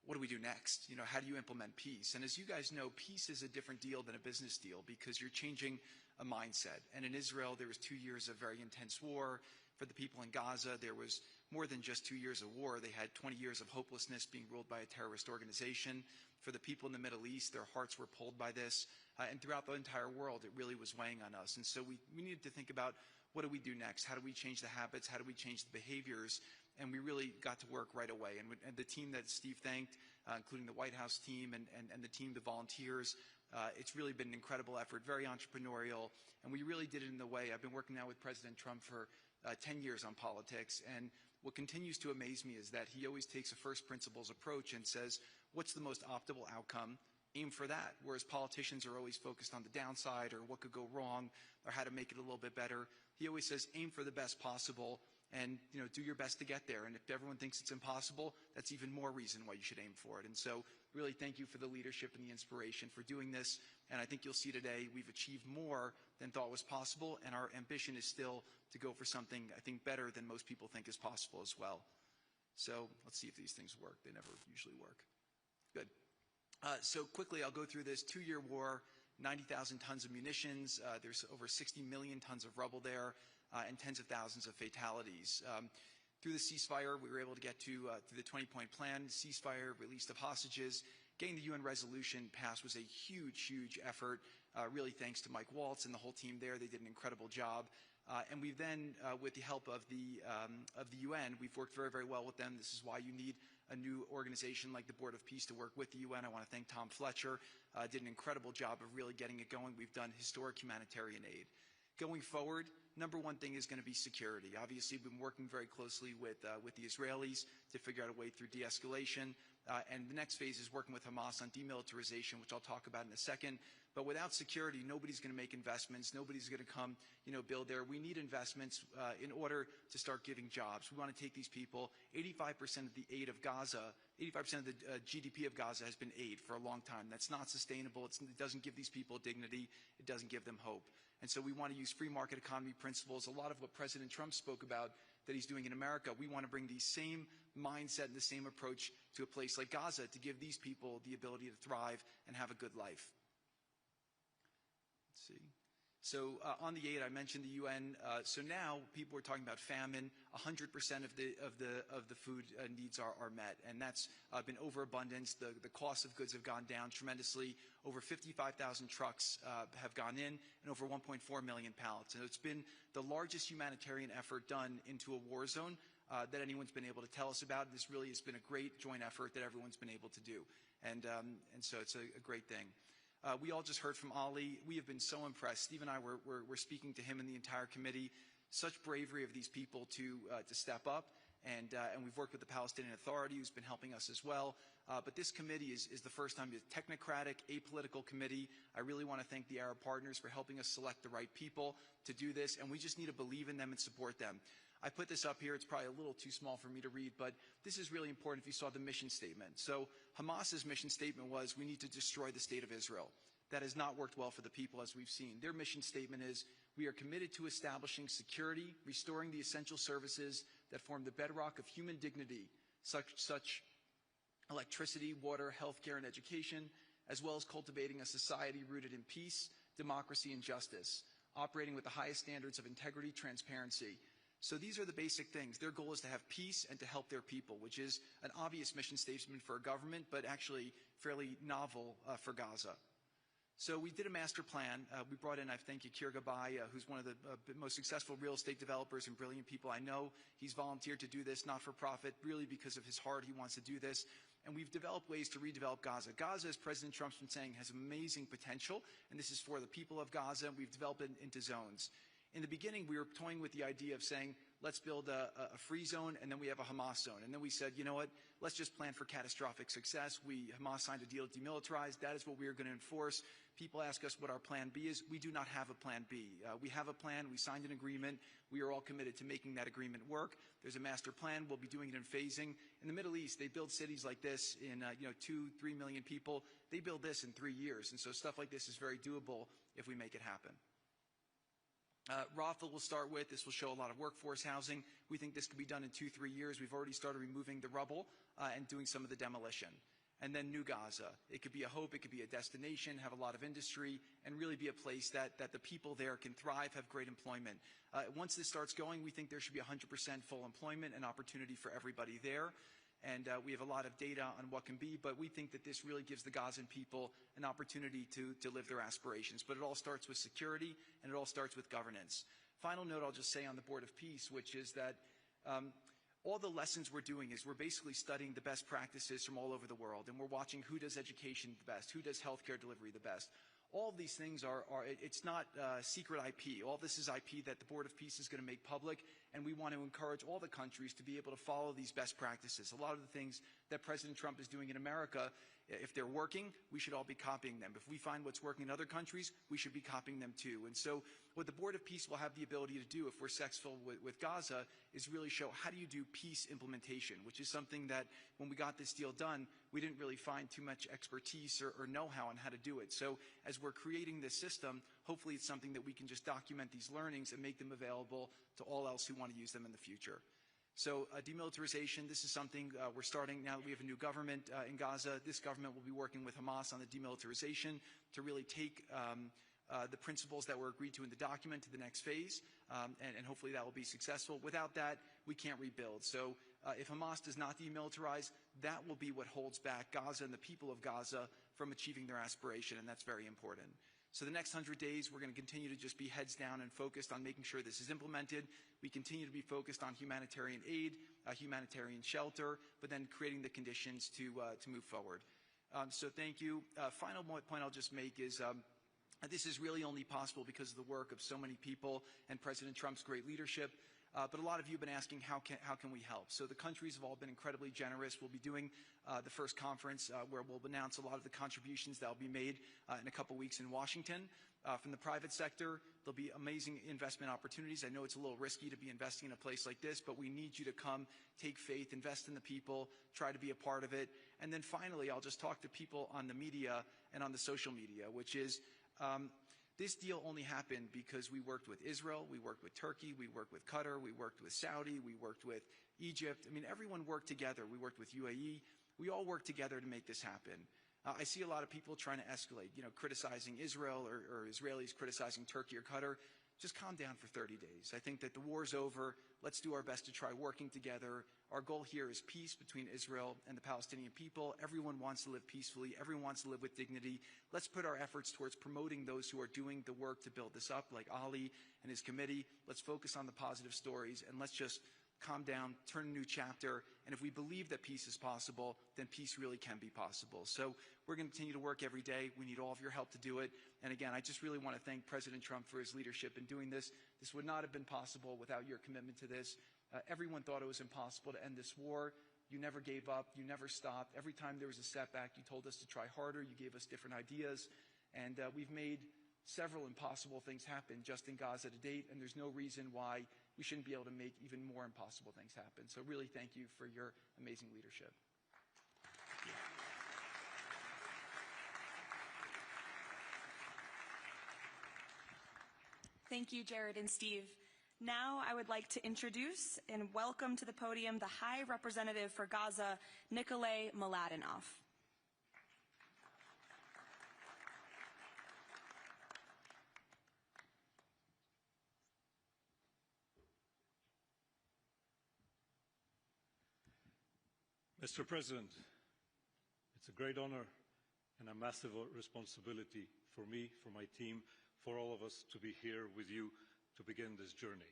what do we do next? How do you implement peace? And as you guys know, peace is a different deal than a business deal because you're changing a mindset. And in Israel, there was 2 years of very intense war. For the people in Gaza, there was more than just 2 years of war. They had 20 years of hopelessness being ruled by a terrorist organization. For the people in the Middle East, their hearts were pulled by this. And throughout the entire world, it really was weighing on us. And so we needed to think about, what do we do next? How do we change the habits? How do we change the behaviors? And we really got to work right away. And the team that Steve thanked, including the White House team and the team, the volunteers, it's really been an incredible effort, very entrepreneurial. And we really did it in the way. I've been working now with President Trump for 10 years on politics. And what continues to amaze me is that he always takes a first principles approach and says, what's the most optimal outcome? Aim for that. Whereas politicians are always focused on the downside or what could go wrong or how to make it a little bit better. He always says, aim for the best possible and do your best to get there. And if everyone thinks it's impossible, that's even more reason why you should aim for it. And so really thank you for the leadership and the inspiration for doing this. And I think you'll see today we've achieved more than thought was possible. And our ambition is still to go for something, I think, better than most people think is possible as well. So let's see if these things work. They never usually work. Good. So quickly, I'll go through this 2-year war, 90,000 tons of munitions. There's over 60 million tons of rubble there and tens of thousands of fatalities. Through the ceasefire, we were able to get to the 20-point plan, ceasefire, release of hostages. Getting the UN resolution passed was a huge, huge effort, really thanks to Mike Waltz and the whole team there. They did an incredible job. And we've then, with the help of the UN, we've worked very, very well with them. This is why you need a new organization like the Board of Peace to work with the UN. I want to thank Tom Fletcher. Did an incredible job of really getting it going. We've done historic humanitarian aid. Going forward, number one thing is going to be security. Obviously, we've been working very closely with the Israelis to figure out a way through de-escalation. And the next phase is working with Hamas on demilitarization, which I'll talk about in a second. But without security, nobody's going to make investments. Nobody's going to come, build there. We need investments in order to start giving jobs. We want to take these people. 85% of the aid of Gaza, 85% of the GDP of Gaza has been aid for a long time. That's not sustainable. It doesn't give these people dignity. It doesn't give them hope. And so we want to use free market economy principles. A lot of what President Trump spoke about that he's doing in America, we want to bring the same mindset and the same approach to a place like Gaza to give these people the ability to thrive and have a good life. Let's see. So on the aid, I mentioned the UN. So now people are talking about famine. 100% of the food needs are met, and that's been overabundance. The cost of goods have gone down tremendously. Over 55,000 trucks have gone in, and over 1.4 million pallets. And it's been the largest humanitarian effort done into a war zone that anyone's been able to tell us about. This really has been a great joint effort that everyone's been able to do, and so it's a great thing. We all just heard from Ali. We have been so impressed. Steve and I were speaking to him and the entire committee. Such bravery of these people to step up, and we've worked with the Palestinian Authority, who's been helping us as well. But this committee is the first time it's a technocratic, apolitical committee. I really want to thank the Arab partners for helping us select the right people to do this, and we just need to believe in them and support them. I put this up here. It's probably a little too small for me to read, but this is really important if you saw the mission statement. So Hamas's mission statement was, we need to destroy the state of Israel. That has not worked well for the people, as we've seen. Their mission statement is, we are committed to establishing security, restoring the essential services that form the bedrock of human dignity, such electricity, water, healthcare, and education, as well as cultivating a society rooted in peace, democracy, and justice, operating with the highest standards of integrity, transparency. So these are the basic things. Their goal is to have peace and to help their people, which is an obvious mission statement for a government, but actually fairly novel for Gaza. So we did a master plan. We brought in, I thank you, Akir Gabai, who's one of the most successful real estate developers and brilliant people I know. He's volunteered to do this, not for profit, really because of his heart. He wants to do this. And we've developed ways to redevelop Gaza. Gaza, as President Trump's been saying, has amazing potential, and this is for the people of Gaza, and we've developed it into zones. In the beginning, we were toying with the idea of saying, let's build a free zone, and then we have a Hamas zone. And then we said, you know what, let's just plan for catastrophic success. Hamas signed a deal to demilitarize. That is what we are going to enforce. People ask us what our plan B is. We do not have a plan B. We have a plan. We signed an agreement. We are all committed to making that agreement work. There's a master plan. We'll be doing it in phasing. In the Middle East, they build cities like this in 2-3 million people. They build this in 3 years. And so stuff like this is very doable if we make it happen. Rothel will start with. This will show a lot of workforce housing. We think this could be done in 2-3 years. We've already started removing the rubble and doing some of the demolition. And then New Gaza. It could be a hope. It could be a destination, have a lot of industry, and really be a place that the people there can thrive, have great employment. Once this starts going, we think there should be 100% full employment and opportunity for everybody there. And we have a lot of data on what can be, but we think that this really gives the Gazan people an opportunity to live their aspirations. But it all starts with security, and it all starts with governance. Final note I'll just say on the Board of Peace, which is that all the lessons we're doing is we're basically studying the best practices from all over the world, and we're watching who does education the best, who does healthcare delivery the best. All of these things it's not secret IP. All this is IP that the Board of Peace is going to make public, and we want to encourage all the countries to be able to follow these best practices. A lot of the things that President Trump is doing in America, if they're working, we should all be copying them. If we find what's working in other countries, we should be copying them too. And so what the Board of Peace will have the ability to do if we're successful with Gaza is really show how do you do peace implementation, which is something that when we got this deal done, we didn't really find too much expertise or know-how on how to do it. So as we're creating this system, hopefully it's something that we can just document these learnings and make them available to all else who want to use them in the future. So demilitarization, this is something we're starting now that we have a new government in Gaza. This government will be working with Hamas on the demilitarization to really take the principles that were agreed to in the document to the next phase, and hopefully that will be successful. Without that, we can't rebuild. So if Hamas does not demilitarize, that will be what holds back Gaza and the people of Gaza from achieving their aspiration, and that's very important. So the next 100 days, we're going to continue to just be heads down and focused on making sure this is implemented. We continue to be focused on humanitarian aid, humanitarian shelter, but then creating the conditions to move forward. So thank you. Final point I'll just make is this is really only possible because of the work of so many people and President Trump's great leadership. But a lot of you have been asking, how can we help? So the countries have all been incredibly generous. We'll be doing the first conference where we'll announce a lot of the contributions that will be made in a couple weeks in Washington. From the private sector, there'll be amazing investment opportunities. I know it's a little risky to be investing in a place like this, but we need you to come, take faith, invest in the people, try to be a part of it. And then finally, I'll just talk to people on the media and on the social media, which is this deal only happened because we worked with Israel, we worked with Turkey, we worked with Qatar, we worked with Saudi, we worked with Egypt. I mean, everyone worked together. We worked with UAE. We all worked together to make this happen. I see a lot of people trying to escalate, criticizing Israel or Israelis criticizing Turkey or Qatar. Just calm down for 30 days. I think that the war's over. Let's do our best to try working together. Our goal here is peace between Israel and the Palestinian people. Everyone wants to live peacefully. Everyone wants to live with dignity. Let's put our efforts towards promoting those who are doing the work to build this up, like Ali and his committee. Let's focus on the positive stories, and let's just calm down, turn a new chapter, and if we believe that peace is possible, then peace really can be possible. So we're going to continue to work every day. We need all of your help to do it. And again, I just really want to thank President Trump for his leadership in doing this. This would not have been possible without your commitment to this. Everyone thought it was impossible to end this war. You never gave up. You never stopped. Every time there was a setback, you told us to try harder. You gave us different ideas. And we've made several impossible things happen just in Gaza to date, and there's no reason why we shouldn't be able to make even more impossible things happen. So really thank you for your amazing leadership. Thank you, Jared and Steve. Now I would like to introduce and welcome to the podium the High Representative for Gaza, Nikolay Mladenov. Mr. President, it's a great honor and a massive responsibility for me, for my team, for all of us to be here with you to begin this journey.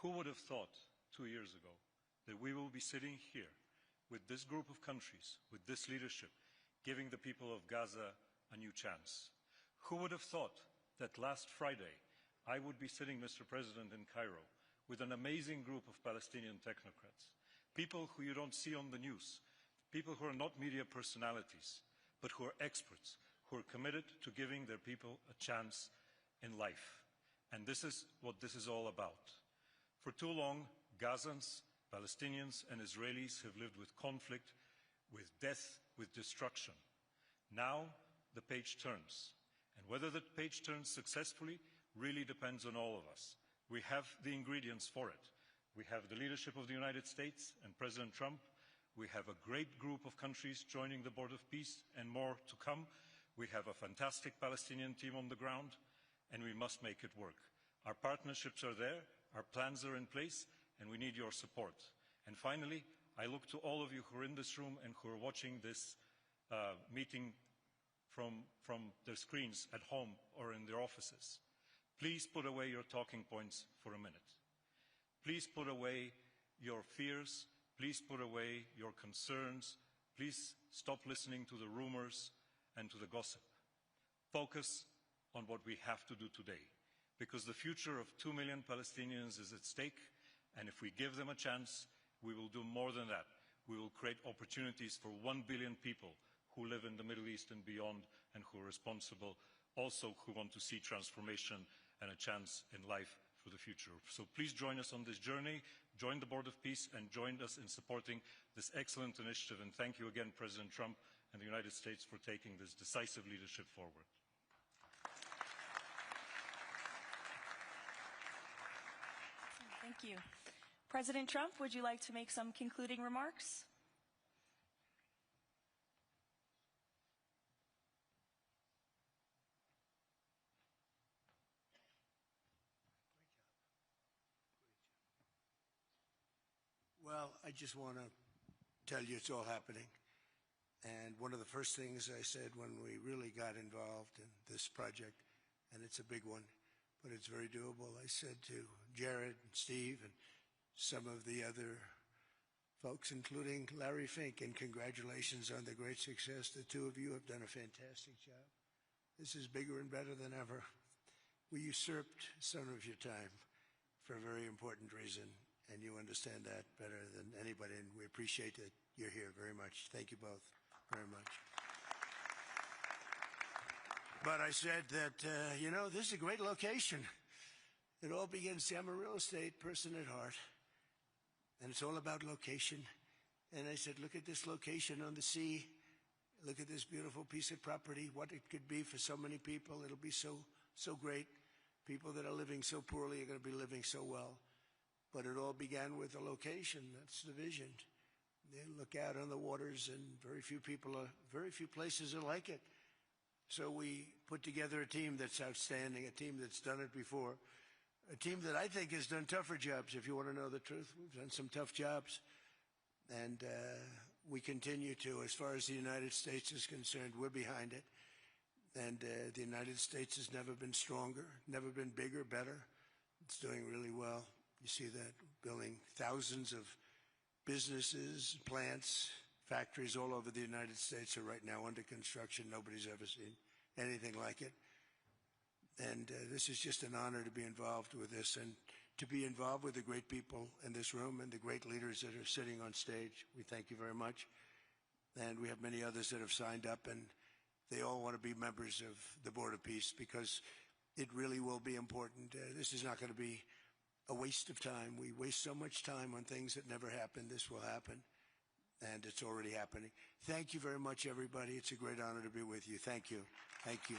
Who would have thought 2 years ago that we will be sitting here with this group of countries, with this leadership, giving the people of Gaza a new chance? Who would have thought that last Friday I would be sitting, Mr. President, in Cairo with an amazing group of Palestinian technocrats, people who you don't see on the news, people who are not media personalities, but who are experts, who are committed to giving their people a chance in life. And this is what this is all about. For too long, Gazans, Palestinians, and Israelis have lived with conflict, with death, with destruction. Now, the page turns. And whether the page turns successfully really depends on all of us. We have the ingredients for it. We have the leadership of the United States and President Trump. We have a great group of countries joining the Board of Peace and more to come. We have a fantastic Palestinian team on the ground, and we must make it work. Our partnerships are there, our plans are in place, and we need your support. And finally, I look to all of you who are in this room and who are watching this meeting from their screens at home or in their offices. Please put away your talking points for a minute. Please put away your fears. Please put away your concerns. Please stop listening to the rumors and to the gossip. Focus on what we have to do today, because the future of 2 million Palestinians is at stake, and if we give them a chance, we will do more than that. We will create opportunities for 1 billion people who live in the Middle East and beyond, and who are responsible, also who want to see transformation and a chance in life for the future. So please join us on this journey, join the Board of Peace, and join us in supporting this excellent initiative. And thank you again, President Trump and the United States, for taking this decisive leadership forward. Thank you. President Trump, would you like to make some concluding remarks? Well, I just want to tell you it's all happening. And one of the first things I said when we really got involved in this project, and it's a big one, but it's very doable, I said to Jared and Steve and some of the other folks, including Larry Fink, and congratulations on the great success. The two of you have done a fantastic job. This is bigger and better than ever. We usurped some of your time for a very important reason, and you understand that better than anybody, and we appreciate that you're here very much. Thank you both very much. But I said that, this is a great location. It all begins, see, I'm a real estate person at heart, and it's all about location. And I said, look at this location on the sea. Look at this beautiful piece of property, what it could be for so many people. It'll be so great. People that are living so poorly are going to be living so well. But it all began with the location. That's the vision. They look out on the waters, and very few places are like it. So we put together a team that's outstanding, a team that's done it before, a team that I think has done tougher jobs, if you want to know the truth. We've done some tough jobs. And we continue to, as far as the United States is concerned, we're behind it. And the United States has never been stronger, never been bigger, better. It's doing really well. You see that, building thousands of businesses, plants, factories all over the United States are right now under construction. Nobody's ever seen anything like it. And this is just an honor to be involved with this and to be involved with the great people in this room and the great leaders that are sitting on stage. We thank you very much. And we have many others that have signed up, and they all want to be members of the Board of Peace because it really will be important. This is not going to be a waste of time. We waste so much time on things that never happen. This will happen, and it's already happening. Thank you very much, everybody. It's a great honor to be with you. Thank you. Thank you.